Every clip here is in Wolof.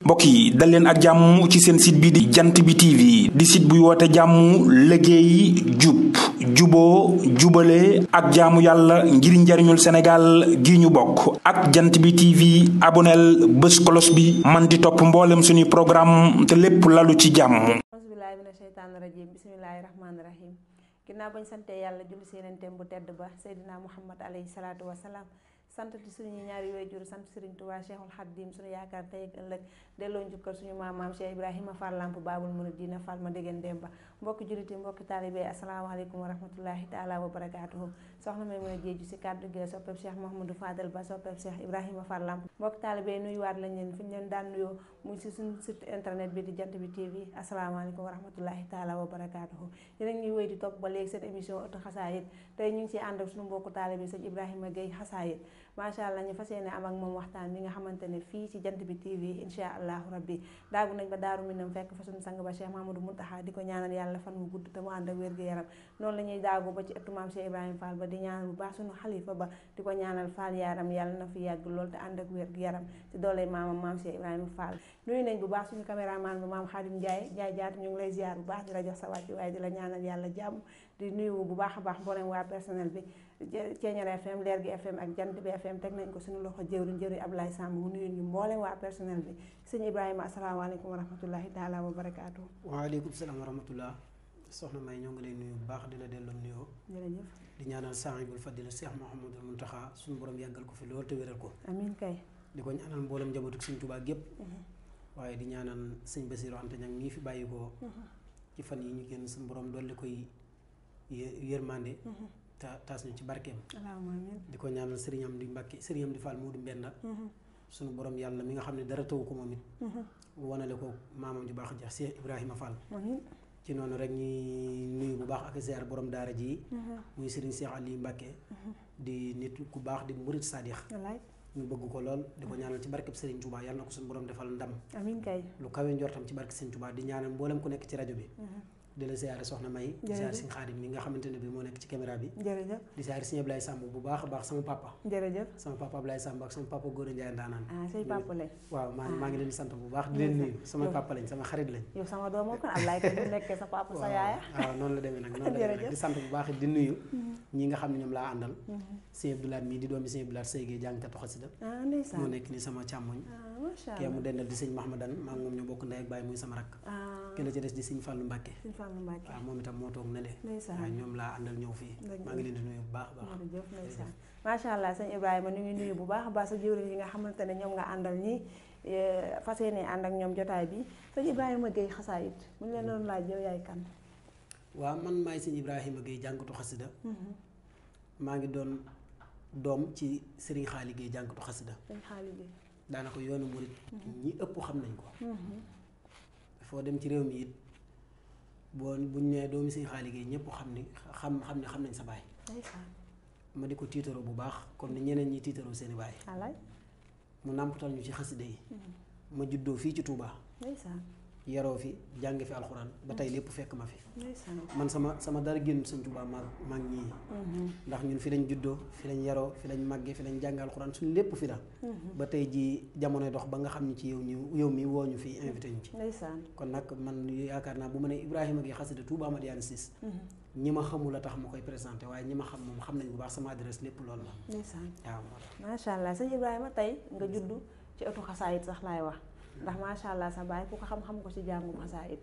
mbokk yi dal leen ak jàmm ci seen site bi di jant bi TV di site buy woote jàmm liggéey jub juboo jubale ak jaamu yàlla ngir njariñul Sénégal gi ñu bokk ak jant bi TV aboneel bés kolos bi man di topp mboolem suñuy programme te lépp lalu ci jàmm. bismillahi mina sheytaani rajim bismillahi rahmaani rahim ginnaaw bañ sante yàlla julli si yeneen bu tedd ba Seydina Muhammad alayhi salaatu wasalaam sant ci suñu ñaari waajur sant Serigne Touba Cheikhul Khadim suñu yaakaar tey ak ëllëg delloo njukkal suñu maam Cheikh Ibrahima Fall Lamp Baabul Muridiina Fall ma dégeen Demba mbokki julliti mbokki taalibe asalaamaaleykum wa rahmatullahi taala wa barakaatuhu soxna may mën a jéeju si kàddu gi soppeeb Cheikh Mouhamadou Fadel ba soppeeb Cheikh Ibrahima Fall Lamp mbokki taalibe nuyuwaat lañ leen fi ñu leen daan nuyoo muy si suñu site internet bi di jant bi TV asalaamaaleykum wa rahmatullahi taala wa barakaatuhu yéen ngi wéy di topp ba léegi seen émission ëttu xasaayit tey ñu ngi si ànd ak suñu mbokku taalibe sëñ Ibrahima Gueye xasaayit macha allah ñu fas yéene am ak moom waxtaan bi nga xamante ne fii ci jant bi TV insha allahu rabbi daagu nañ ba daaru minam fekk fa suñu sang ba Cheikh Mamadou Muntaxa di ko ñaanal yàlla fan mu gudd te mu ànd ak wér-gu-yaram noonu la ñuy daagu ba ci ëttu maam Cheikh Ibrahima Fall ba di ñaanal bu baax suñu xalifa ba di ko ñaanal Fall yaaram yàlla na fi yàgg lool te ànd ak wér-gu-yaram ci doole maam Cheikh Ibrahima Fall nuyu nañ bu baax suñu caméraman bi maam Xaadim Njaay jaat ñu ngi lay ziar bu baax di la jox sa wàcc waaye di la ñaanal yàlla jàmm di nuyu bu baax a baax mboolem waa personnel bi Ceeñar FM Leer gi FM ak Jant bi FM teg nañ ko suñu loxo jëwriñ Ablaye Samb mu nuyu ñu mboolem waa personnel bi sëñ Ibrahima asalaamaaleykum wa rahmatullahi taala wa barakaatu. waaleykum salaam wa rahmatullah soxna May ñoo ngi lay nuyu bu baax di la delloo nuyoo. jërëjëf di ñaanal saahibul fadila Cheikh Mouhamadou Muntaxa suñu borom yàggal ko fi loolu te wéral ko. amiin kay. di ko ñaanal mboolem njabootu Sëñ Tuubaa gépp waaye di ñaanal sëñ Basiru Anta Ñaŋ ñii fi bàyyi ko ci fan yi ñu génn suñu borom dolli koy yërmande taas ñu ci barkeem di ko ñaanal sëriñ Amdi Mbàkke sëriñ Amdi Fall Moodu Mbenda suñu borom yàlla mi nga xam ne dara taw ko moom it wanale ko maamam ju baax ja Cheikh Ibrahima Fall ci noonu rek ñuy nuyu bu baax ak ziar borom daara ji muy sëriñ Cheikh Ali Mbàkke di nit ku baax di murit sadix ñu bëgg ko lool di ko ñaanal ci barkeb Serigne Touba yàlla na ko suñu borom defal ndam amiin kay lu kawe njortam ci barke Serigne Touba di ñaanal mboolem ku nekk ci rajo bi di la ziare soxna May di ziare Serigne Khadim mi nga xamante ne bi moo nekk ci caméra bi jërëjëf di ziare Serigne Ablaye Samb bu baax a baax sama papa jërëjëf sama papa Ablaye Samb ak sama papa Góora Ndiaye ndaanaan say papa lañ waaw maa ngi leen di sant bu baax di leen nuyu sama papa lañ sama xarit lañ yow sama doom kon Ablaye kay bu nekkee sa papa sa yaaya waaw noonu la demee nag noonu la demee nag di sant bu baax di nuyu ñi nga xam ne ñoom laa àndal Serigne Abdoulaye mii di doomi Serigne Abdoulaye Seyge jàngkatu xasida moo nekk ni sama càmmoñ kee mu dendal di Serigne Mahmadan maa ngi moom ñoo bokk ndey ak baay muy sama rakk ki la ci des di Serigne Fallou Mbacke waaw moom itam moo toog ne le waaw ñoom laa àndal ñëw fii maa ngi leen di nuyu bu baax a baax macha allah sëñ Ibrahima ñu ngi nuyu bu baax a baax sa jëwriñ yi nga xamante ne ñoom nga àndal ñi fas yéene ànd ak ñoom jotaay bi sëñ Ibrahima Gueye xasaayit mu ñu leen doon laaj yow yaay kan waaw man maay sëñ Ibrahima Gueye jàngatu xasida maa ngi doon doom ci Serigne Xaali Gueye jàngatu xasida daanaka yoonu murit ñi ëpp xam nañ ko foo dem ci réew mi it buñ nee doomi Serigne Xaali Gueye ñëpp xam nañ sa baay ma di ko tiitaroo bu baax comme ni ñeneen ñi tiitaroo seeni baay mu nàmpatal ñu ci xasida yi ma juddoo fii ci Touba yaroo fi jàng fi alxuraan ba tey lépp fekk ma fi man sama dara génn Sëñ Tuubaa maag ñii ndax ñun fi lañ juddoo fi lañ yaroo fi lañ màggee fi lañ jàng alxuraan suñu lépp fi la ba tey ji jamonoy dox ba nga xam ne ci yow mi woo ñu fi invité ñu ci kon nag man yaakaar naa bu ma ne Ibrahima Gueye xasida Touba Madiyana 6 ñi ma xamul a tax ma koy présenté waaye ñi ma xam moom xam nañ bu baax sama adresse lépp loolu la waaw macha allah sëñ Ibrahima tey nga juddu ci ëttu xasaayit sax laay wax ndax macha allah sa baay ku ko xam-xam ko ci jàngum xasaayit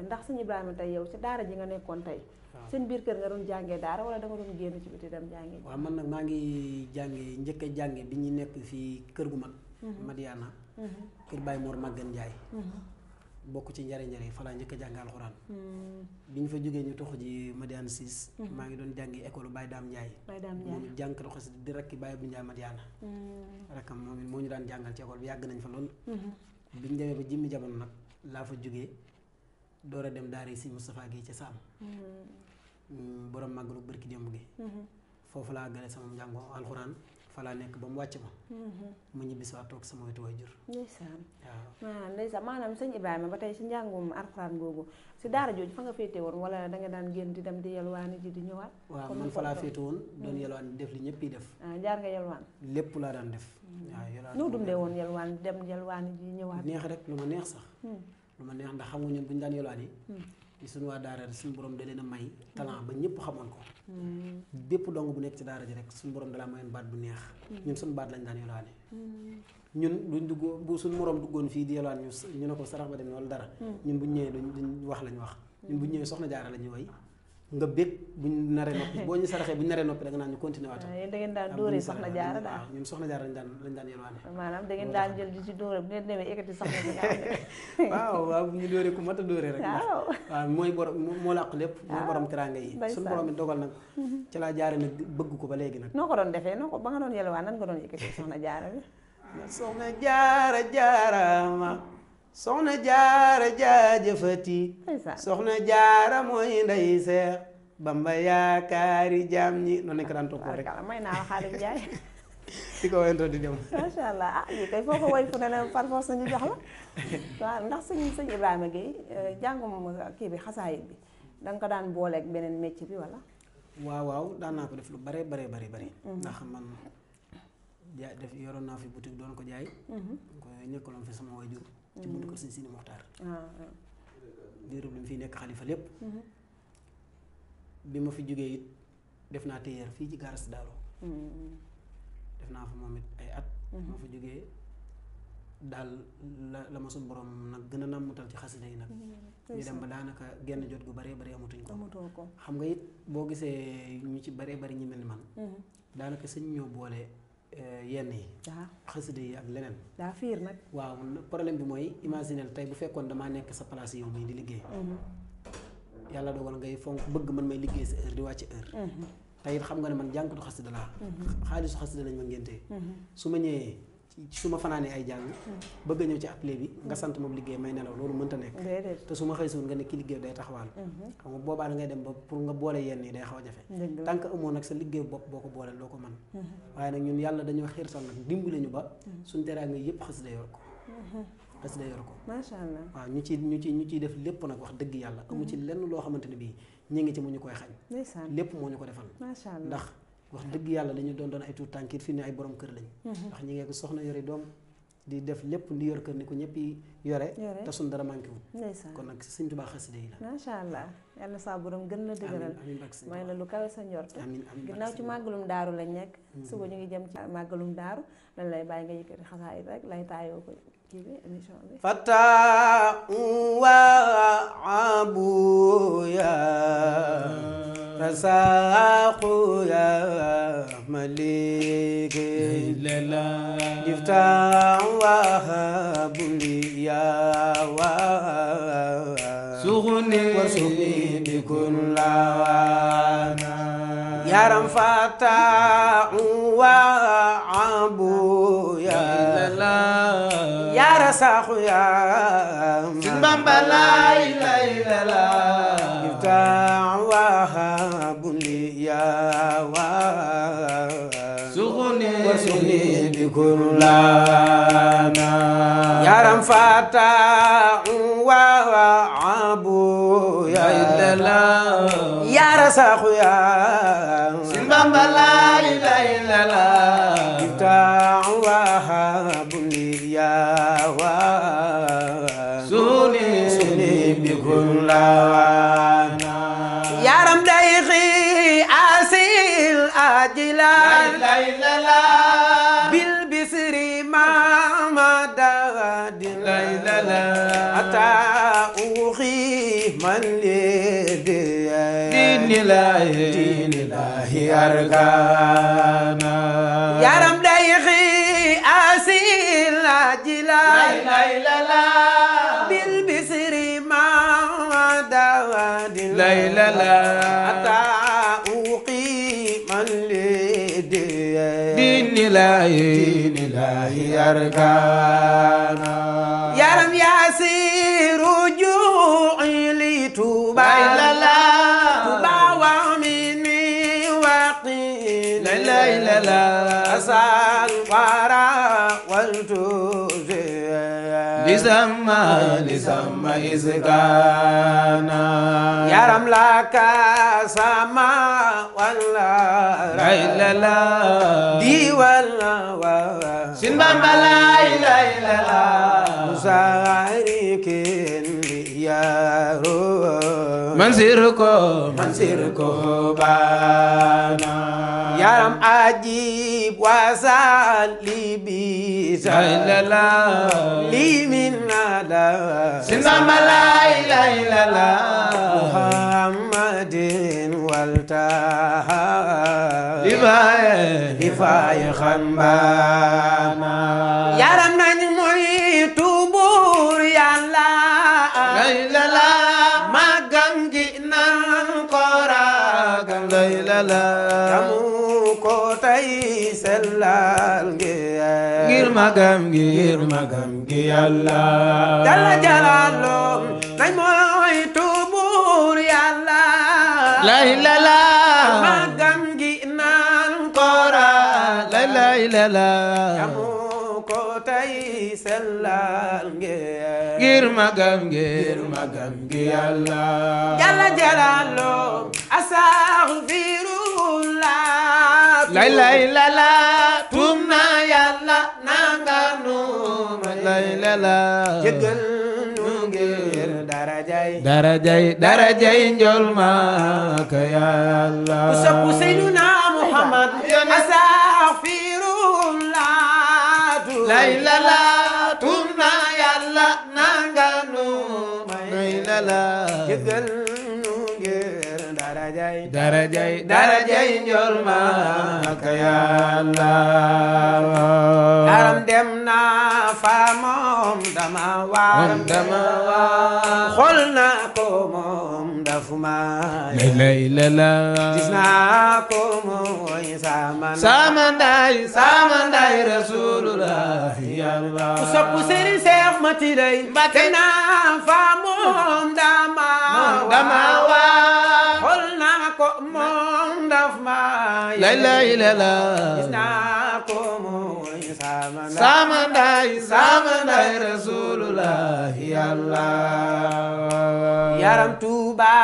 ndax sëñ Ibrahima tey yow ci daara ji nga nekkoon tey seen biir kër nga doon jàngee daara wala da nga doon génn ci biti dem jàngee waaw man nag maa ngi jàngee njëkk a jànge bi ñu nekk fii kër gu mag Madiyana kër Baye Mor Maggan Njaay bokk ci njare fa laa njëkk a jàng alxuraan bi ñu fa jógee ñu toxu ji Madiyana 6 maa ngi doon jàngi école Baye Daam Njaay moom it jàngkatu xasida di rakki Baye Abdou Njaay Madiyana rakkam moom it moo ñu daan jàngal ci école bi yàgg nañ fa lool bi ñu demee ba jimmi jamono nag laa fa jógee door a dem daara si Moustapha Guèye ca Saam borom màggalu bërki démb gi foofu laa gale sama njàngo alxuraan fa laa nekk ba mu wàcc ma mu ñibbisi waat toog sama wetu waajur. ndeysaan waaw ndeysaan maanaam sëñ Ibrahima ba tey si njàngum alxuraan googu si daara jooju fa nga féete woon wala da nga daan génn di dem di yalwaani ji di ñëwaat. waaw man fa laa féete woon doon yalwaan def li ñëpp yi def. jaar nga yalwaan. lépp laa daan def. waaw yalwaan noo dundee woon yalwaan dem yalwaani ji ñëwaat. neex rek lu ma neex sax. lu ma neex ndax xam nga ñun bu ñu daan yalwaan yi suñu waa daara suñu borom da leen a may talent ba ñëpp xamoon ko. bépp dong bu nekk ci daara ji rek suñu borom dalaa mayoon baat bu neex. ñun suñu baat lañ daan yalwaane. ñun duñ dugg bu suñu morom duggoon fii di yalwaan ñu ne ko sarax ba demee wala dara. ñun buñ ñëwee duñ wax lañ wax. ñun buñ ñëwee soxna jaara la ñuy way nga bég buñ naree noppi boo ñu saraxee buñ naree noppi da nga naan ñu continuer waatal. yéen da ngeen daan dóoree soxna jaara daal. ñun soxna jaara lañ daan yalwaane. maanaam da ngeen daan jël di ci dóore bu ngeen demee ekkati soxna si waaw bu ñu dóoree ku mat a dóoree rek. waaw mooy borom moo làq lépp. mooy borom teraanga yi. suñu borom it dogal nag. ci laa jaare nag bëgg ko ba léegi nag. noo ko doon defee noo ko ba nga doon yalwaan nan nga doon ekkati soxna jaara bi. soxna jaara jaarama soxna jaara jaajëfati soxna jaara mooy ndey seex bamba yaakaari jaam ñi noonu lañ ko daan toppoo rek may naa la Xaadim Njaay di ko wayantoo di dem macha allah lii kay foo ko way fu ne la par force ñu jox la waaw ndax sëñ Ibrahima Gueye jàngum kii bi xasaayit bi da nga ko daan booleeg beneen métier bi wala waaw daan naa ko def lu bare ndax man def yoroon naa fi boutique doon ko jaay ko nekkaloon fi sama waajur ci buntu kër sëñ Sidi Muxtaar diirub li mu fiy nekk xalifa lépp bi ma fi jógee it def naa téyeer fii ci garas Daaro def naa fa moom it ay at ma fa jógee daal la ma suñ borom nag gën a nammutal ci xasida yi nag ñu dem ba daanaka genn jot gu baree bari amatuñ ko xam nga it boo gisee ñu ci baree bari ñi mel ni man daanaka sëñ ñoo boole yenn yi xasida yi ak leneen daa fiir nag waaw problème bi mooy imaginer tey bu fekkoon damaa nekk sa place yow mii di liggéey yàlla dogal ngay fonk bëgg man may liggéey sa heure di wàcc heure tey it xam nga ne man jànkatu xasida laa xaalisu xasida lañ ma ngéntee su ma ñëwee su ma fanaanee ay jàng bëgg a ñëw ci atelier bi nga sant moom liggéey may nelaw loolu mënta nekk te su ma xëy suul nga ne ki liggéey day taxawal xam nga boobaa da ngay dem ba pour nga boole yenn yi day xaw a jafe tant que amoo nag sa liggéey bopp boo ko boole loo ko mën waaye nag ñun yàlla dañoo xiirtal nag dimbali ñu ba suñ teraanga yëpp xasida yor ko xasida yor ko macha allah waaw ñu ciy def lépp nag wax dëgg yàlla amu ci lenn loo xamante ne bii ñu ngi ci mu ñu koy xañ lépp moo ñu ko defal macha allah ndax wax dëgg yàlla dañu doon ay tuut tànk it fi ne ay borom kër lañ ndax ñi ngee ko soxna yore doom di def lépp di yor kër ni ko ñëpp yore te suñ dara manqué wul kon nag Sëñ Tuubaa xasida yi la macha allah yàlla saa borom gën la dëgëral may la lu kawe sa njort ginnaaw ci màggalum daaru lañ nekk suba ñu ngi jëm ci màggalum daaru lañ lay bàyyi nga yëkkati xasaayit rek lay taayoo ko kii bi émission bi fata wa abuya rasaqu ya malik jifta wa habuli ya wa sughni warsuqni bi kullawana yaram fata wa abuya ya rasaqu ya Bamba la ilaha illallah jifta wa habuli ya wa sughni bi kullana yaram fata wa abu ya illallah ya rasakhu ya Bamba la ilaha illallah jifta wa habuli ya wa sughni bi kullana yaram dayxi asil ajilan bil bisri mama dadin ata uxi man dinilahi arkana yaram dayxi asil ajilan bil bisri mama dadin ata dinilahi arkana yaram yasiru ju'i li tuba tuba wa mini waqi وسال ورا والتوزي لسما إزكانا يا رملك سما ولا لا إلا لا دي ولا سنبا لا إلا إلا لا مسارك يا رو منسيركو بانا يا رم أجيب وسال لي بيسا لا إلا لا لي من نادا سنبا لا إلا إلا لا محمد والتها لفاي خنبانا يا رم نجمي تبور يا لا إلا لا ما جنجي ننقرا لا إلا لا ko tay sellal ngir magam gi Yàlla Jalla jalaalum nañ mooy tuubur Yàlla la ilaha illa magam gi naan kora la ilaha illa yamu ko tay sellal ngir magam gi Yàlla Jalla jalaalum astaghfirullah la ilaha illa tuum naa Yàlla nanga nu la ilaha jéggal nu ngir darajay njol Makka Yàlla ku sopp Seydina Muhammad astaghfirullah la ilaha tuum naa Yàlla nanga nu la ilaha jéggal nu ngir darajay njol Makka Yàlla yaram dem na fa moom dama waar xool naa ko moom dafuma la ilaha gis naa ko mooy sama nday Rasulullah Yàlla ku sopp Sëriñ Seex Mati day Mbàkke naa fa moom dama waar xool naa ko moom daf ma la ilaha gis naa ko mooy sama nday Rasulullah Yàlla yaram Tuuba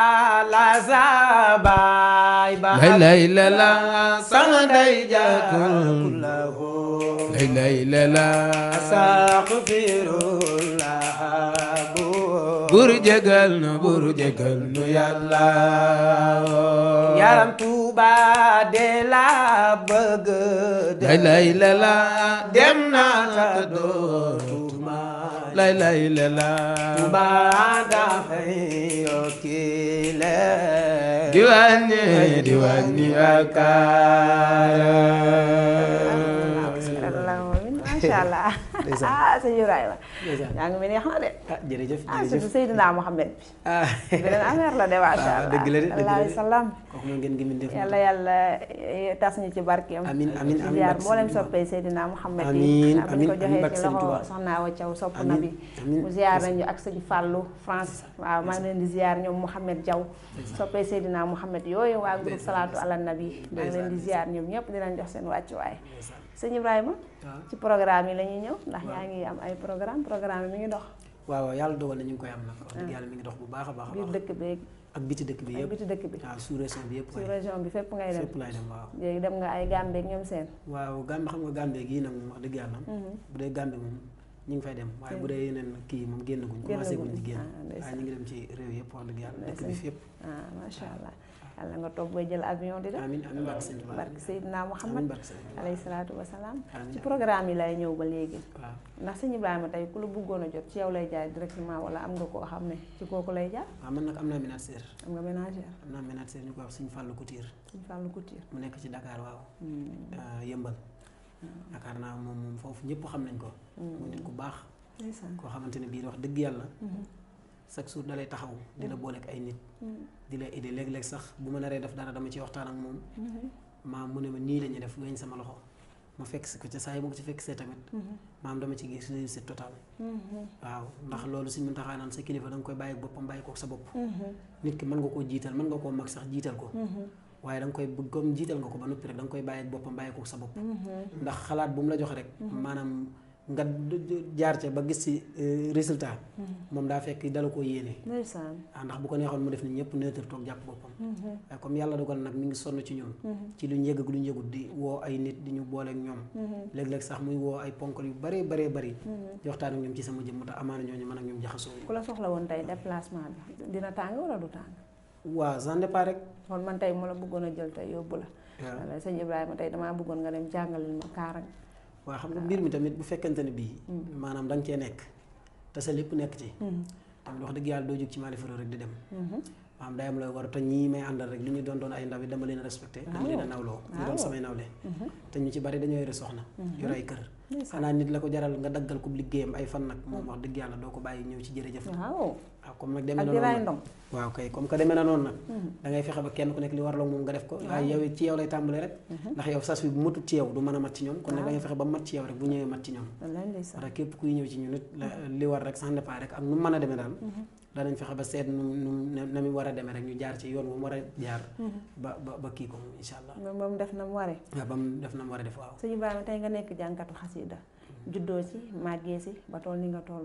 la zabay ba la ilaha sama nday jakul la ilaha astaghfirullah bur jégal nu Yàlla yaram Tuuba de la bëgg la ilaha dem na ka dootuma la ilaha Tuuba dafay yokkile diwani akaya Masya Allah. Sëñ Ibrahima yaa ngi mel ni xam na de. jërëjëf surtout Seydina Mohamed bi. beneen affaire la de macha Allah. dëgg la de wallaahi salaam. kooku moom ngeen ngi min def. yàlla tas ñu ci barkeem. amiin ziar mboolem soppee Seydina Mohamed amiin bu ñu ko joxee ci loxo soxna Awa Thiaw sopp na bi. mu ziar nañu ak sëñ Fallou France. waaw maa ngi leen di ziar ñoom Mohamed Diaw. soppee Seydina Mohamed yooyu waa groupe Salatu ala Nabi. maa ngi leen di ziar ñoom ñëpp di leen jox seen wàccuwaay. sëñ Ibrahima ci programme yi la ñuy ñëw ndax yaa ngi am ay programme yi mi ngi dox. waaw yàlla dogal na ñu ngi koy am nag wax dëgg yàlla mi ngi dox bu baax a baax. biir dëkk bi ak biti dëkk bi yëpp waaw sous région bi yëpp. sous région bi fépp ngay dem fépp laay dem waaw. léegi dem nga ay Gambie ak ñoom seen. waaw Gambie xam nga Gambie gii nag moom wax dëgg yàlla. bu dee Gambie moom ñu ngi fay dem waaye bu dee yeneen kii moom génn guñ commencé guñ ci génn waaye ñu ngi dem ci réew yëpp wax dëgg yàlla dëkk bi fépp. macha allah yàlla nga toog booy jël avion di dem. amiin amiin barke Seydina Muhammad alayhi salaatu wa salaam. amiin ci programme yi lay ñëw ba léegi. waaw ndax sëñ Ibrahima tey ku la bëggoon a jot ci yow lay jaay directement wala am nga koo xam ne ci kooku lay jaar. waaw man nag am naa ménagère. am nga ménagère. am naa ménagère ñu koy wax Sëñ Fallou Couture. Sëñ Fallou Couture. mu nekk ci Dakar waaw. yëmbal. yaakaar naa moom foofu ñëpp xam nañ ko. mu nit ku baax. koo xamante ne bii wax dëgg yàlla. chaque jour dalay taxaw di la booleeg ay nit. di la aider léeg-léeg sax bu ma naree def dara dama ci waxtaan ak moom. maam mu ne ma nii la ñuy def weñ sama loxo ma fekk si ko ca saa yi ma ko ci fekk see tamit. maam dama ci gis réussite totale. waaw ndax loolu suñu taxaa naan sa kilifa da nga koy bàyyi boppam bàyyi ko sa bopp. nit ki mën nga koo jiital mën nga koo mag sax jiital ko. waaye da nga koy bëgg comme jiital nga ko ba noppi rek da nga koy bàyyi ak boppam bàyyi ko sa bopp ndax xalaat bu mu la joxe rek maanaam nga jaar ca ba gis ci résultat moom daa fekk dala ko yéene ndax bu ko neexoon mu def ni ñëpp neutre toog jàpp boppam waaye comme yàlla dogal nag mi ngi sonn ci ñun ci lu ñu yëg ak lu ñu yëgut di woo ay nit di ñu boole ak ñoom léeg-léeg sax muy woo ay ponkal yu bëree bëri di waxtaan ak ñoom ci sama jëmm te amaana ñooñu mën ak ñoom jaxasoo ku la soxla woon tey déplacement bi dina tàng wala du tàng waaw ça dépend rek kon man tey mu la bëggoon a jël tey yóbbu la wala sëñ Ibrahima tey damaa bëggoon nga dem jàngalil ma kaarang waaw xam nga mbir mi tamit bu fekkente ne bii maanaam da nga cee nekk te sa lépp nekk ci tamit wax dëgg yàlla doo jóg ci Mali Faro rek di dem maanaam day am looy war te ñii may àndal rek li ñu doon ay ndaw yi dama leen a respecté dama leen a nawloo ñu doon samay nawle te ñu ci bari dañoo yore soxna yore ay kër xanaa nit la ko jaral nga daggal ko liggéeyam ay fan nag moom wax dëgg yàlla doo ko bàyyi ñëw ci jërëjëf waaw comme nag demee na noonu waaw kay comme que demee na noonu nag da ngay fexe ba kenn ku nekk li warloo moom nga def ko waaye yow ci yow lay tàmbale rek ndax yow sas wi bu matut ci yow du mën a mat ci ñoom kon nag da ngay fexe ba mat ci yow rek bu ñëwee mat ci ñoom ndax képp kuy ñëw ci ñu nit li war rek sans départ rek ak nu mën a demee daal danañ fexe ba seet na mu war a demee rek ñu jaar ci yoon bu mu war a jaar ba kii ko moom insha allah ba mu def na mu waree waaw ba mu def na mu war a def waaw sëñ Ibrahima tey nga nekk jàngkatu xasida juddoo ci màggee si ba toll ni nga toll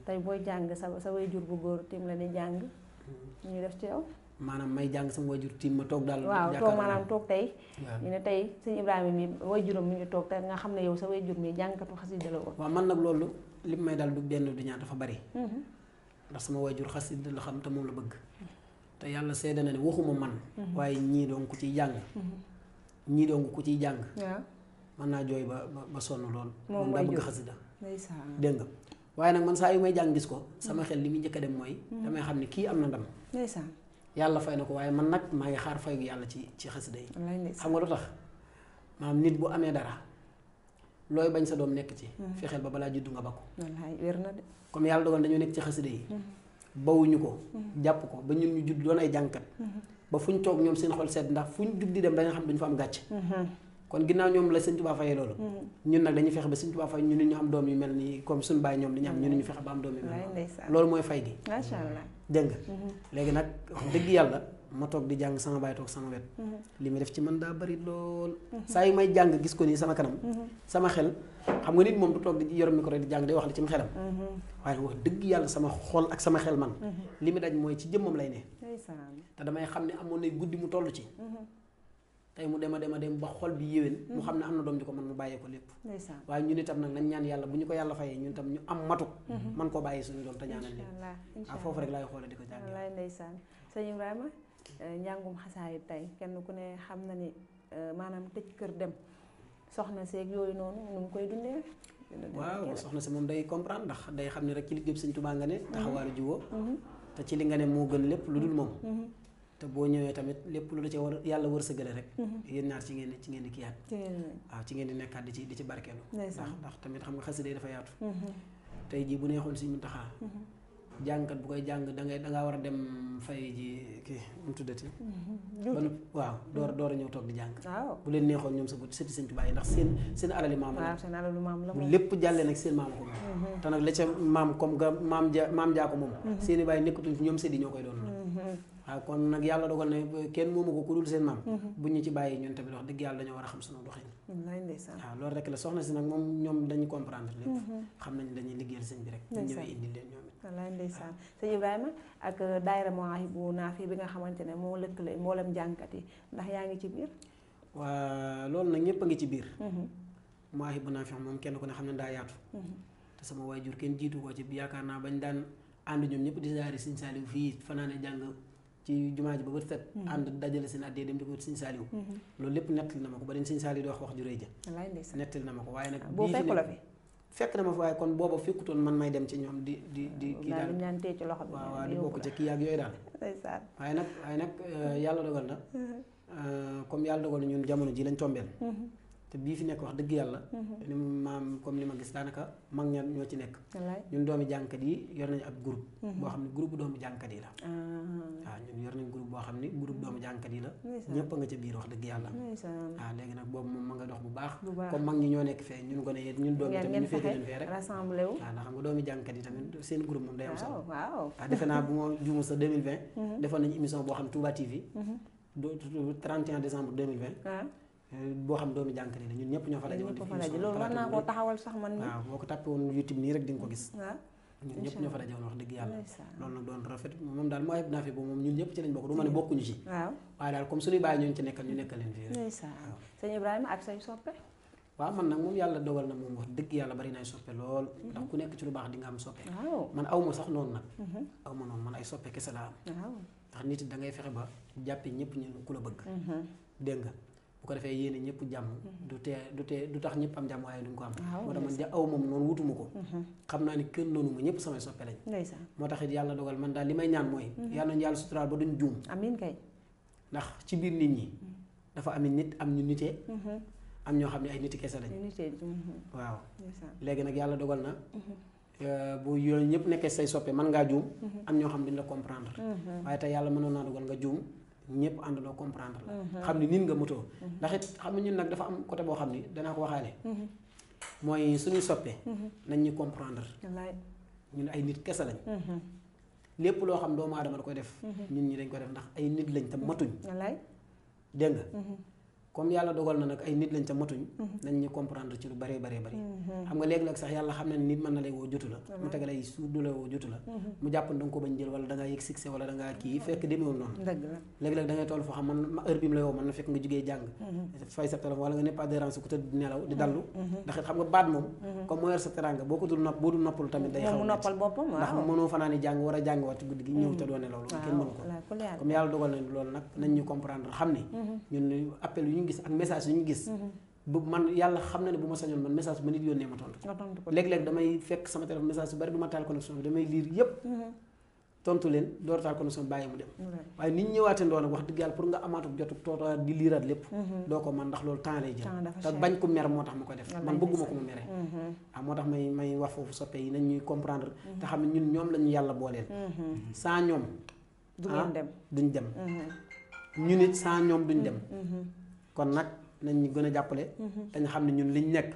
tey booy jàng sa waajur bu góor tim la di jàng ñu def ci yow maanaam may jàng sama waajur tiim ma toog daal waaw toog maanaam toog tey ñu ne tey sëñ Ibrahima mi waajuram mi ngi toog te nga xam ne yow sa waajur mi jàngkatu xasida la woon waaw man nag loolu li may daal du benn du ñaar dafa bari ndax sama waajur xasida la xam te moom la bëgg te yàlla seede na ne waxuma man waaye ñii doon ku ciy jàng mën naa jooy ba sonn lool moom daa bëgg xasida dégg nga waaye nag man saa yu may jàng gis ko sama xel li muy njëkk a dem mooy damay xam ne kii am na ndam yàlla fay na ko waaye man nag maa ngi xaar fayu yàlla ci xasida yi xam nga lu tax maanaam nit bu amee dara looy bañ sa doom nekk ci fexeel ba balaa juddu nga ba ko comme yàlla dogal dañoo nekk ci xasida yi bawuñu ko jàpp ko ba ñun ñu judd doon ay jàngkat ba fu ñu toog ñoom seen xol sedd ndax fu ñu jug di dem dañu xam duñu fa am gàcc kon ginnaaw ñoom la Sëñ Tuubaa fayee loolu ñun nag dañuy fexe ba Sëñ Tuubaa fay ñu nit ñu am doom yu mel ni comme suñu baay ñoom li ñu am ñu nit ñu fexe ba am doom yu mel loolu mooy fay gi macha allah dégg nga léegi nag wax dëgg yàlla ma toog di jàng sama baay toog sama wet li muy def ci man daa bari lool saa yu may jàng gis ko nii sama kanam sama xel xam nga nit moom du toog di yor micro di jàng di wax li ci mu xelam waaye wax dëgg yàlla sama xol ak sama xel man li mu daj mooy ci jëmmam lay ne te damay xam ne amoon na guddi mu toll ci tey mu dem ba xol bi yéwén mu xam ne am na doom ji ko man mu bàyyee ko lépp waaye ñun itam nag nañ ñaan yàlla bu ñu ko yàlla fayee ñun itam ñu am matuk man koo bàyyi suñu doom te ñaanal leen foofu rek laay xoole di ko jàng wallaay ndeysaan sëñ Ibrahima njàngum xasaayid tey kenn ku ne xam na ni maanaam tëj kër dem soxna seeg yooyu noonu nu mu koy dundee waaw soxna si moom day comprendre ndax day xam ne rek ci liggéey Sëñ Tuubaa nga ne taxawaalu jiwoo te ci li nga ne moo gën lépp lu dul moom te boo ñëwee tamit lépp lu la ci war yàlla wërsëgale rek yéen ñaar ci ngeen di kiyaat waaw ci ngeen di nekkaat di ci barkeelu ndax tamit xam nga xasida dafa yaatu tey jii bu neexoon Sëñ Muntaxaa jàngkat bu koy jàng dangaa war a dem fay ji kii mu tuddati waaw door a ñëw toog di jàng bu leen neexoon ñoom sa sëti Sëñ Tuubaa yi ndax seen alali maam la bu lépp jàllee nag seen maam ko moom te nag la ca maam comme que maam jaa ko moom seeni bàyyi nekkatuñ fi ñoom sëti ñoo koy doon waaw kon nag yàlla dogal ne kenn moomu ko ku dul seen maam bu ñu ci bàyyi ñun tamit wax dëgg yàlla dañoo war a xam sunu doxin waaw loolu rek la soxna si nag moom ñoom dañuy comprendre lépp xam nañ dañuy liggéeyal sëñ bi rek ñu ñëwee indi leen ñoom it wallaay ndeysaan sëñ Ibrahima ak daayira Mawahibou Nafih bi nga xamante ne moo lëkkale mboolem jàngkat yi ndax yaa ngi ci biir waa loolu nag ñëpp a ngi ci biir Mawahibou Nafih moom kenn ku ne xam ne daa yaatu te sama waajur kenn jiitu ko ci yaakaar naa bañ daan ànd ñoom ñëpp di ziyaare Sëñ Saaliw fii fanaane jàng ci jumaa ji ba bët set ànd dajale seen addee dem di ko Sëñ Saaliw loolu lépp nettali na ma ko ba den Sëñ Saaliw di wax ju rëy ja nettali na ma ko waaye nag boo fekk la fi fekk na ma fi waaye kon booba fekkutoon man may dem ci ñoom di kii daal ñaan tee ci loxo bi waaw di bokk ca kii ak yooyu daal waaye nag yàlla dogal na comme yàlla dogal na ñun jamono ji lañ tombeel te bii fi nekk wax dëgg yàlla li maam comme li ma gis daanaka mag ña ñoo ci nekk ñun doomi jàngkat yi yor nañu ab groupe boo xam ne groupe doomi jàngkat yi la waaw ñun yor nañ groupe boo xam ne groupe doomi jàngkat yi la ñëpp a nga ca biir wax dëgg yàlla waaw léegi nag boobu moom ma nga dox bu baax comme mag ñi ñoo nekk fee ñun gone yi ñun doomi tamit ñu féete leen fee rek rassemblé wu waaw ndax xam nga doomi jàngkat yi tamit seen groupe moom day am solo waaw defe naa bu ma juumu sa 2020 defoon nañu émission boo xam Touba TV 31 décembre 2020. boo xam doomi jànkat yi la ñun ñëpp ñoo fa daje woon. loolu war naa koo taxawal sax man. waaw boo ko tàppee woon YouTube nii rek di nga ko gis. ñun ñëpp ñoo fa daje woon wax dëgg yàlla. loolu nag doon rafet moom daal Mawahibou Nafi boobu moom ñun ñëpp ci lañ bokk du ma ne bokkuñu ci. waaye daal comme suñuy bàyyi ñooñu ci nekkal ñu nekkal leen fii rek. sëñ Ibrahima ak say soppe. waaw man nag moom yàlla dogal na moom wax dëgg yàlla bari na ay soppe lool. ndax ku nekk ci lu baax di nga am soppe. man aw ma sax noonu nag. aw ma noonu man ay soppe kese laa am. ndax nit da ngay fexe ba jàppe ñëpp ñu ku la bëgg. dégg nga bu ko defee yéene ñëpp jàmm. du tax ñëpp am jàmm waaye duñ ko am. moo tax man aw moom noonu wutuma ko. xam naa ni kenn noonu ma ñëpp samay soppe lañ. moo tax it yàlla dogal man daal li may ñaan mooy. yàlla nañu yàlla suturaal ba duñ juum. amiin kay. ndax ci biir nit ñi. dafa am nit am ñu nitee. am ñoo xam ne ay niti kese lañ. waaw léegi nag yàlla dogal na. bu yooyu ñëpp nekkee say soppe mën ngaa juum. am ñoo xam duñ la comprendre. waaye tey yàlla mënoon naa dogal nga juum ñëpp àndandoo comprendre la. xam ni nit nga motoo. ndax it xam ne ñun nag dafa am côté boo xam ni danaa ko waxaale. mooy suñuy soppe. nañ ñu comprendre. ñun ay nit kese lañ. lépp loo xam doomu aadama da koy def. ñun ñi dañ ko def ndax ay nit lañ te matuñ. dégg nga. comme yàlla dogal na nag ay nit lañ ca matuñ. nañ ñu comprendre ci lu bëree bëree bëri. xam nga léeg-léeg sax yàlla xam ne nit mën na lay woo jotu la. mu tegal ay suur du la woo jotu la. mu jàpp da nga ko bañ jël wala da ngaa yëg succès wala da ngaa kii fekk demeewul noonu. léeg-léeg da ngay toll foo xam man heure bi mu lay woo mën na fekk nga jugee jàng. fay sa téléphone wala nga ne pas déranger ku tëdd di nelaw di dallu. ndax it xam nga baat moom. comme moo yor sa teranga boo ko dul noppalu tamit day xaw ndax mënoo fanaani jàng war a jàng waat ci guddi gi ñëw te doo nelaw loolu kenn mënu ko comme yàlla dogal na loolu nag nañ ñu comprendre xam ne ñun appel yu ñu gis ak message yu ñu gis bu man yàlla xam na ne bu ma sañoon man message bu ma nit yónnee ma tontu léeg-léeg damay fekk sama téléphone message yu bari du ma taal connexion bi damay lire yépp tontu leen door taal connexion bàyyi mu dem waaye nit ñëwaatee ndoo nag wax dëgg yàlla pour nga amaatu jotu toota di liiraat lépp doo ko man ndax loolu temps lay jël te bañ ko mer moo tax ma koy def man bëgguma ko mu mere waaw moo tax may wax foofu soppe yi nañ ñuy comprendre te xam ne ñun ñoom la ñu yàlla booleel sans ñoom duñ dem ñu nit sans ñoom duñ dem kon nag nañ ñu gën a jàppale dañ xam ne ñun liñ nekk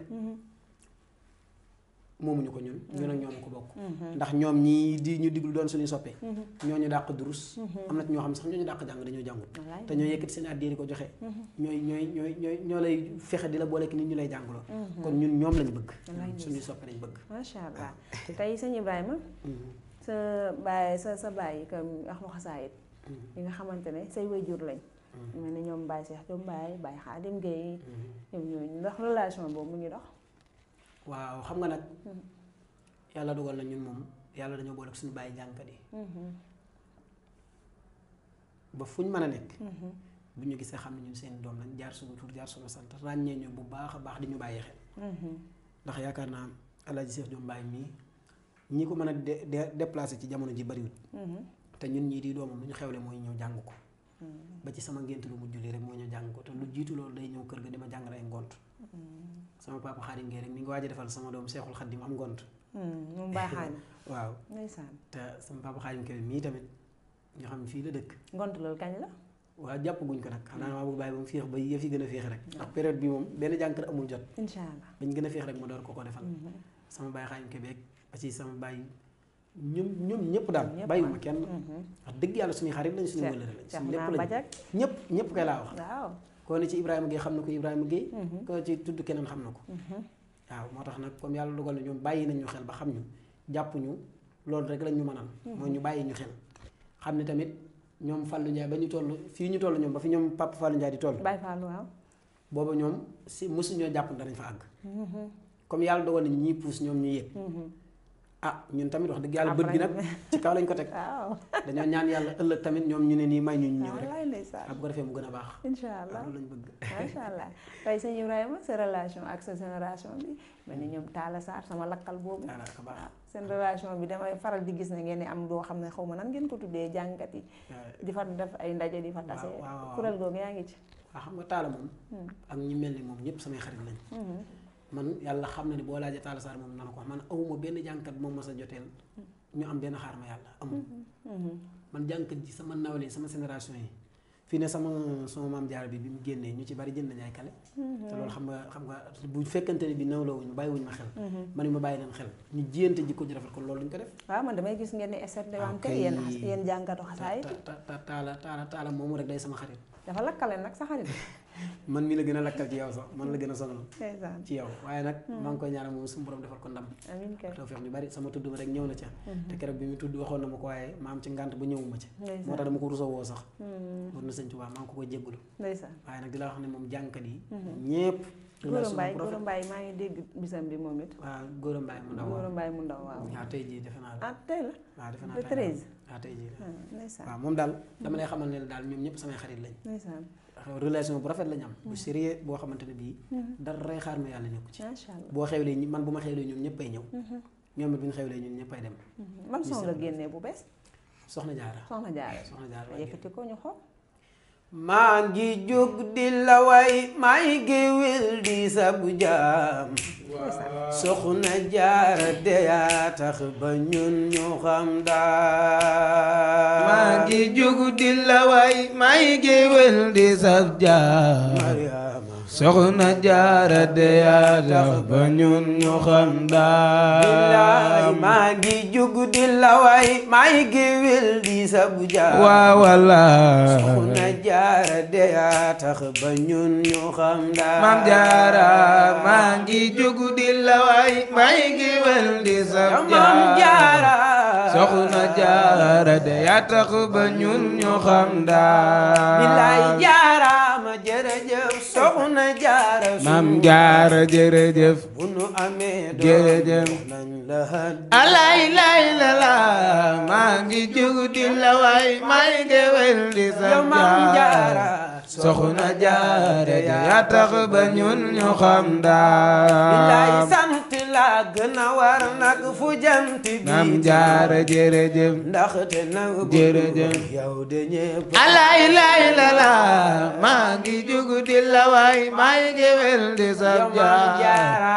moomuñu ko ñun ak ñoom ko bokk ndax ñoom ñii di ñu diglu doon suñuy soppe ñoo ñu dàq durus am na ci ñoo xam sax ñoo ñu dàq jàng dañoo jàngut te ñoo yëkkati seen addiya di ko joxe ñoo lay fexe di la booleek nit ñu lay jàngaloo kon ñun ñoom lañ bëgg suñuy soppe lañ bëgg macha allah tey sëñ Ibrahima sa bàyyi comme Ahlu Xasaayid yi nga xamante ne say waajur lañ ñu mel ne ñoom Baye Cheikh Diop Baye Xaadim Gueye ñoom ñooñu ndax relation boobu mu ngi dox waaw xam nga nag yàlla dogal na ñun moom yàlla dañoo boole ak suñu bàyyi jànkat yi ba fuñ mën a nekk bu ñu gisee xam ne ñun seen doom lañ jaar suñu tur jaar suñu sant ràññee ñu bu baax a baax di ñu bàyyi xel ndax yaakaar naa Alaaji Cheikh Diop Baye mii ñi ko mën a déplacé ci jamono ji bariwut te ñun ñii di doomam lu ñu xewle mooy ñëw jàng ko ba ci sama ngént lu mu julli rek moo ñëw jàng ko te lu jiitu loolu day ñëw kër ga dima jàngal ay ngont sama papa Xaadim Gueye rek mi ngi waaj a defal sama doom Seexul Xaadim am ngont moom Baye Xaadim waaw te sama papa Xaadim Gueye mii tamit ñoo xam ne fii la dëkk ngont loolu kañ la waaw jàpp guñ ko nag xanaa maa bëgg bàyyi ba mu féex ba yëf yi gën a féex rek ndax période bi moom benn jànkër amul jot incha allah bañ gën a féex rek ma door ko defal sama Baye Xaadim Gueye ba ci sama Baye ñoom ñëpp daal bàyyiwuma kenn wax dëgg yàlla suñuy xarit lañ suñu wëlëre lañ suñu lépp lañ ñëpp koy laa wax koo ne ci Ibrahima Gueye xam na ko Ibrahima Gueye koo ci tudd keneen xam na ko waaw moo tax nag comme yàlla dogal na ñoom bàyyi nañ ñu xel ba xam ñu jàpp ñu loolu rek lañ ñu mënal mooy ñu bàyyi ñu xel xam ne tamit ñoom Fallou Ndiaye ba ñu toll fii ñu toll ñoom ba fi ñoom Papa Fallou Ndiaye di toll Baye Fallou waaw booba ñoom si mosuñoo jàpp danañ fa àgg comme yàlla dogal nañ ñii puus ñoom ñu yéeg ñun tamit wax dëgg yàlla bët bi nag ci kaw lañ ko teg dañoo ñaan yàlla ëllëg tamit ñoom ñu ne nii may ñu ñëw rek bu ko defee mu gën a baax incha allah loolu lañ bëgg macha allah tey sëñ Ibrahima sa relation ak sa génération bi mel ni ñoom Talla Sarr sama lakkal boobu seen relation bi damay faral di gis ne ngeen di am doo xam ne xaw ma nan ngeen ko tuddee jàngkat yi di fa def ay ndaje di fa tase kuréel googu yaa ngi ci waaw xam nga Talla moom ak ñi mel ni moom ñëpp samay xarit lañ man yàlla xam na ni boo laajee Talla Sarr moom nana ko wax man awuma benn jànkat moom ma sa joteel ñu am benn xaar ma yàlla amul man jànkat ji sama nawle sama génération yi fii ne sama maam jaara bi mu génnee ñu ci bari jënd nañ ay kale te loolu xam nga bu fekkante ne bi nawlawuñu bàyyiwuñu ma xel man ma bàyyi leen xel ñu jiyante jikko ju rafet kon loolu duñ ko def waaw man damay gis ngeen ni SRD wante yéen jàngatu xasaay taala moomu rek day sama xarit dafa lakkale nag sa xarit man mi la gën a lakkal ci yow sax man la gën a sonal ci yow waaye nag maa ngi koy ñaanal moom suñu borom defal ko ndam amiin kay tawfeex ñu bari sama tudd rek ñëw na ca te keroog bi mu tudd waxoon na ma ko waaye ma am ci ngànt ba ñëwuma ci moo tax dama ko rusa woo sax war na sëñ Tuubaa maa ngi ko koy jéggalu waaye nag di la wax ne moom jàngkat yi ñépp Góora Mbaay maa ngi dégg bisam bi moom it waaw Góora Mbaay mu ndaw waaw waaw tey jii defe naa la tey la waaw defe naa le 13 waaw tey jii waaw moom daal dama lay xamal ne daal ñoom ñëpp samay xarit lañ relation bu rafet lañ am bu sérieux boo xamante ne bii dara rey xaar ma yàlla nekku ci boo xewlee man bu ma xewlee ñoom ñëpp ay ñëw ñoom it bu ñu xewlee ñun ñëpp ay dem man son nga génnee bu bees soxna jaara yëkkati ko ñu xool maa ngi jóg di la way may géwél di sabu jaam soxna jaara de yaa tax ba ñun ñu xam daal maa ngi jóg di la way may géwél di sabu jaam soxna jaara de yaa tax ba ñun ñu xam daal maa ngi jóg di la way may géwél di sabu jaam waa walla soxna jaara de yaa tax ba ñun ñu xam daal maam jaara maa ngi jóg di la way may géwél di sabu jaam jaara soxna jaara de yaa tax ba ñun ñu xam daal bilaay jaara ma jërëjëf soxna jaara maam jaara jërëjëf bu nu amee jërëjëf nañ la alay lay la la maa ngi jóg di la way may géwél di sabu jaara soxna jaara de yaa tax ba ñun ñu xam daal bilaay sant la gën a war nag fu jant bi maam jaara jërëjëf ndaxte nag jërëjëf yow de ñépp alay lay la la maa ngi jóg di la way may géwél di sabu jaara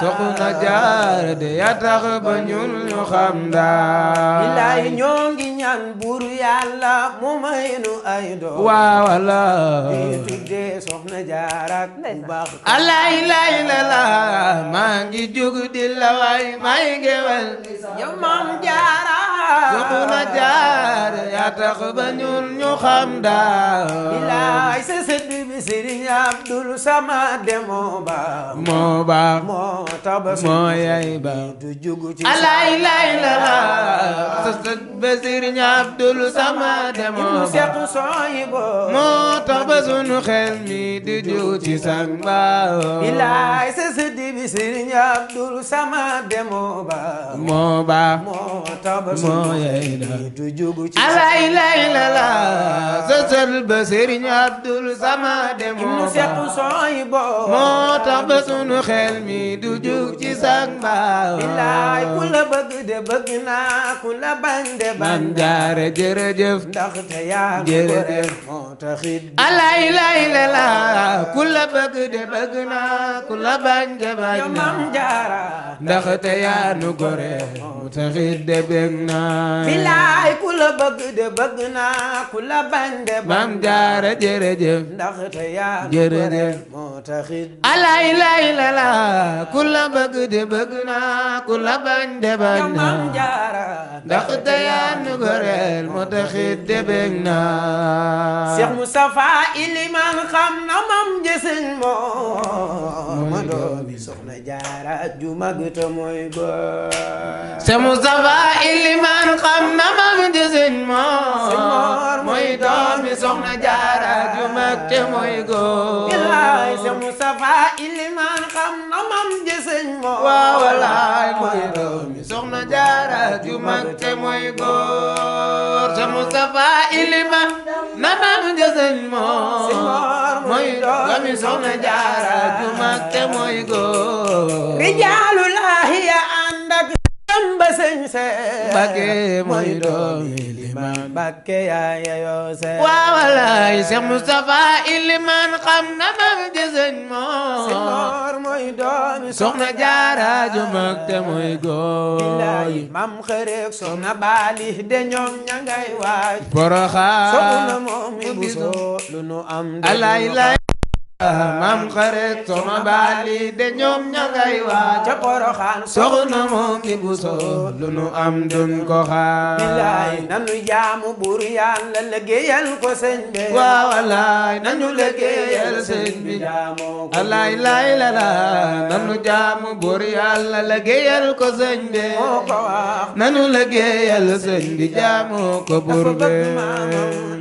soxna jaara de yaa tax ba ñun ñu xam daal bilaay ñoo ngi ñaan buur yàlla mu may nu ay doom waaw walla di tuddee soxna jaara bu baax alay lay la la maa ngi jóg di la way may géwél yow maam jaara soxna jaara yaa tax ba ñun ñu xam daal bilaay sa sëdd bi Sëriñ Abdul Samad moo baax moo baax moo tax moo yay ba du jugu ci alay lay la la sa sët ba Sëriñ Abdul Samad moo seq baax sooy bo moo tax ba sunu xel mi di jóg ci sang baaw bilaay sa sëdd bi Sëriñ Abdul Samad moo baax moo baax moo tax moo yay da du jugu ci alay lay la la sa sët ba Sëriñ Abdul Samad moo seq baax sooy bo moo tax ba sunu xel mi du jóg ci sang baaw bilaay ku la bëgg de bëgg naa ku la bañ de bañ maam jaara jërëjëf ndaxte yaa jërëjëf moo taxit alay lay la la ku la bëgg de bëgg naa ku la bañ de bañ yow naa maam jaara ndaxte yaa nu gore mu taxit de bëgg naa bilaay ku la bëgg de bëgg naa ku la bañ de bañ maam jaara jërëjëf ndaxte yaa jërëjëf moo taxit alay lay la la ku la bëgg de bëgg naa ku la bañ de bañ yow maam naa jaara ndaxte yaa nu gore mu taxit de bëgg naa Cheikh Moustapha Iliman xam na mam jësëñ moo ma doomi soxna jaara ju mag te mooy góor Cheikh Moustapha Iliman xam na mam jësëñ moo mooy doomi soxna jaara ju mag te mooy góor bilaay Cheikh Moustapha Iliman xam na mam jësëñ moo waaw walaay mooy doomi soxna jaara ju mag te mooy góor Cheikh Moustapha Iliman na mam jësëñ moo mooy doomi soxna jaara ju mag te mooy góor rijaalullaahi ya ànd ak dem ba sëñ Seex Mbàkke mooy doomi limaan Mbàkke yaa yeyoo Seex waaw walaay Seex Mustafa ilimaan xam nga mam ji sëñ Moor mooy doomi soxna Jaara ju mag te mooy góor billaay mam xërek soxna baali de ñoom ña ngay waaj Poroxaan soxna moom mi buso lu nu am alaay laay mam xarit soxna baali de ñoom ña ngay waaj ca Poroxaan soxna moom mi buso lu nu am dun ko xaar billaay nanu jaamu buur Yàlla liggéeyal ko sëñ bi waaw alaay nañu liggéeyal sëñ bi alaay laay la la nanu jaamu buur Yàlla liggéeyal ko sëñ bi moo ko wax nanu liggéeyal sëñ bi jaamu ko buur bi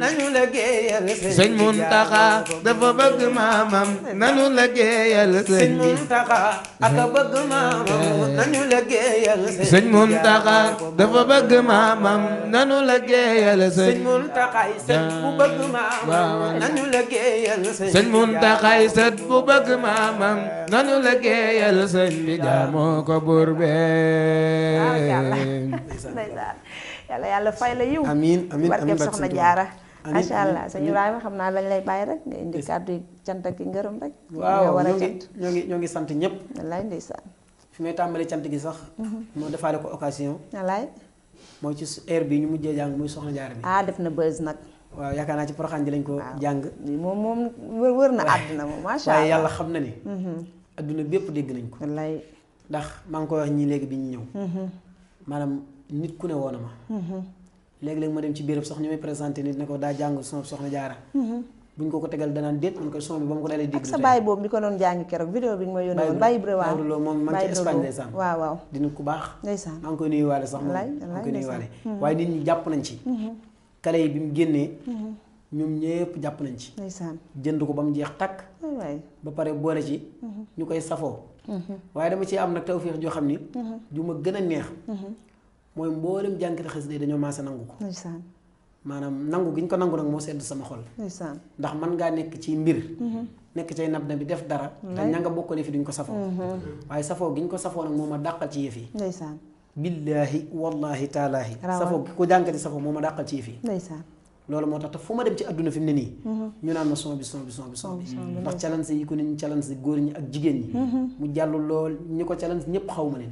nañu liggéeyal sëñ Muntaxa dafa bëgg maamam nanu liggéeyal sëñ bi Muntaxa aka bëgg maamam nañu liggéeyal sëñ Muntaxa dafa bëgg maamam nanu liggéeyal sëñ Muntaxa sët bu bëgg maamam nañu liggéeyal sëñ Muntaxa sët bu bëgg maamam nanu liggéeyal sëñ bi jaamoo ko buur bee yàlla yàlla fay la yiw amiin amiin barkeb soxna Jaara macha allah sëñ Ibrahima xam naa dañ lay bàyyi rek nga indi kàddu yi cant ak ngërëm rek waaw war a ñoo ngi sant ñëpp wallaay ndeysaan fi may tàmbali cant gi sax moo defaale ko occasion wallaay mooy ci heure bi ñu mujjee jàng muy soxna Jaara bi def na buzz nag waaw yaakaar naa ci Poroxaan ji lañ ko jàng moom wër na àdduna moom macha allah waaye yàlla xam na ni adduna bépp dégg nañ ko wallaay ndax maa ngi koy wax ñii léegi bi ñu ñëw maanaam nit ku ne woona ma léegi-léegi ma dem ci béréb sax ñu may présenté nit ne ko daa jàng son soxna Jaara buñ ko tegal danaan déet man ko son bi ba ma ko dalee dégg ak sa bàyyi boobu bi ko doon jàngi keroog vidéo bi nga ma yónnee woon bàyyi Ibra waaw loolu moom man ci Espagne ndeysaan waaw di nit ku baax ndeysaan maa ngi koy nuyuwaale sax maa ngi koy nuyuwaale waaye nit ñi jàpp nañ ci kale yi bi mu génnee ñoom ñëpp jàpp nañ ci ndeysaan jënd ko ba mu jeex takk ba pare boole ci ñu koy safoo waaye dama ci am nag tawfeex joo xam ni ju ma gën a neex mooy mboolem jànkati xasida dañoo maase nangu ko maanaam nangu gi ñu ko nangu nag moo sedd sama xol ndax man ngaa nekk ci mbir nekk cay nab na bi def dara te ña nga bokkale fi duñ ko safoo waaye safoo gi ñu ko safoo nag moo ma dàqal ci yëf yi billaahi wallaahi taalaahi safoo gi ko jànkati safoo moo ma dàqal ci yëf yi loolu moo tax te fu ma dem ci àdduna fi mu ne nii ñu naan ma son bi ndax challenge yi ko nit ñi challenge góor ñi ak jigéen ñi mu jàll lool ñi ko challenge ñëpp xaw ma leen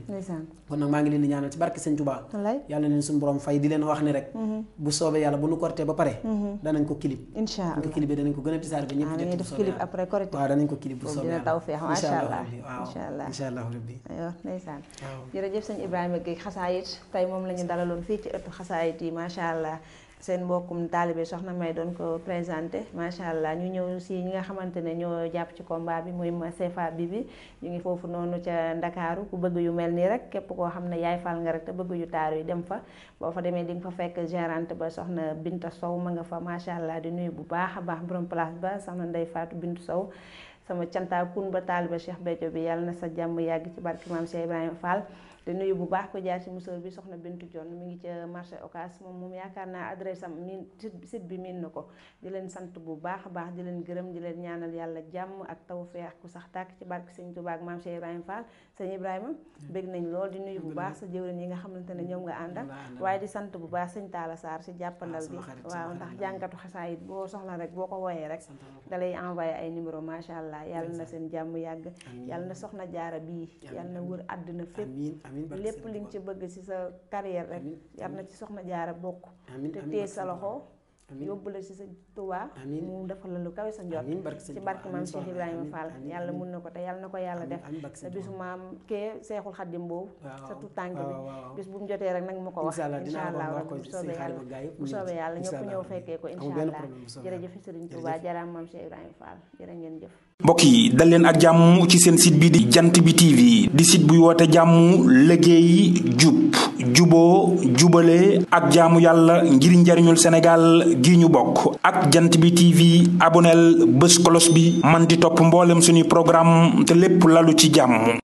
kon nag maa ngi leen di ñaanal ci barke Sëñ Tuubaa yàlla leen suñu borom fay di leen wax ni rek bu soobee yàlla bu nu kortee ba pare danañ ko clip buñ ko clipé danañ ko gën a tisaar ba ñëpp jot bu soobee yàlla waaw danañ ko clip bu soobee yàlla insha allah rabbi ndeysaan jërëjëf sëñ Ibrahima Gueye xasaayit tey moom la ñu dalaloon fii ci ëttu xasaayit yi macha allah seen mbokkum taalibe soxna May doon ko présenté macha allah ñu ñëw si ñi nga xamante ne ñoo jàpp ci combat bi muy CFA bi ñu ngi foofu noonu ca Ndakaaru ku bëgg yu mel nii rek képp koo xam ne yaay fal nga rek te bëgg yu taaru yi dem fa boo fa demee di nga fa fekk gérante ba soxna Binta Sow ma nga fa macha allah di nuyu bu baax a baax borom place ba soxna Ndey Faatu Bintu Sow sama cantaakun ba taalibe Cheikh Béthio bi yàlla na sa jàmm yàgg ci barki maam Cheikh Ibrahima Fall di nuyu bu baax ko jaar ci musóor bi soxna Bintu Jon mi ngi ca marché Ocass moom yaakaar naa adresse am miin site bi miin na ko di leen sant bu baax a baax di leen gërëm di leen ñaanal yàlla jàmm ak tawfeex ku sax tàkk ci barke Sëñ Tuubaa ak maam Cheikh Ibrahima Fall sëñ Ibrahima bëgg nañ lool di nuyu bu baax sa jëwriñ yi nga xamante ne ñoom nga àndal waaye di sant bu baax sëñ Talla Sarr si jàppandal bi waaw ndax jàngatu xasaayit boo soxla rek boo ko wooyee rek da lay envoyé ay numéro macha allah yàlla na seen jàmm yàgg yàlla na soxna jaara bii yàlla na wër àdduna fépp lépp li nga ci bëgg ci sa carrière rek yar na ci soxna jaara bokk te téye sa loxo yóbbu la ci sa Tuubaa mu defal la lu kawe sa njort ci barke maam Cheikh Ibrahima Fall yàlla mun na ko te yàlla na ko yàlla def te bisu maam kee Seexul Xaddim boobu sa tout tànk bi bis bu mu jotee rek nag ma ko wax incha allah bu soobee yàlla ñëpp ñëw fekkee ko incha allah jërëjëf Sëriñ Tuubaa jaraam maam Cheikh Ibrahima Fall jërë ngeen jëf mbokk yi dal leen ak jàmm ci seen site bi di jant bi TV di site buy woote jàmm liggéey jub juboo jubale ak jaamu yàlla ngir njariñul Sénégal gi ñu bokk ak jant bi TV aboneel bés kolos bi man di topp mboolem suñuy programme te lépp lalu ci jàmm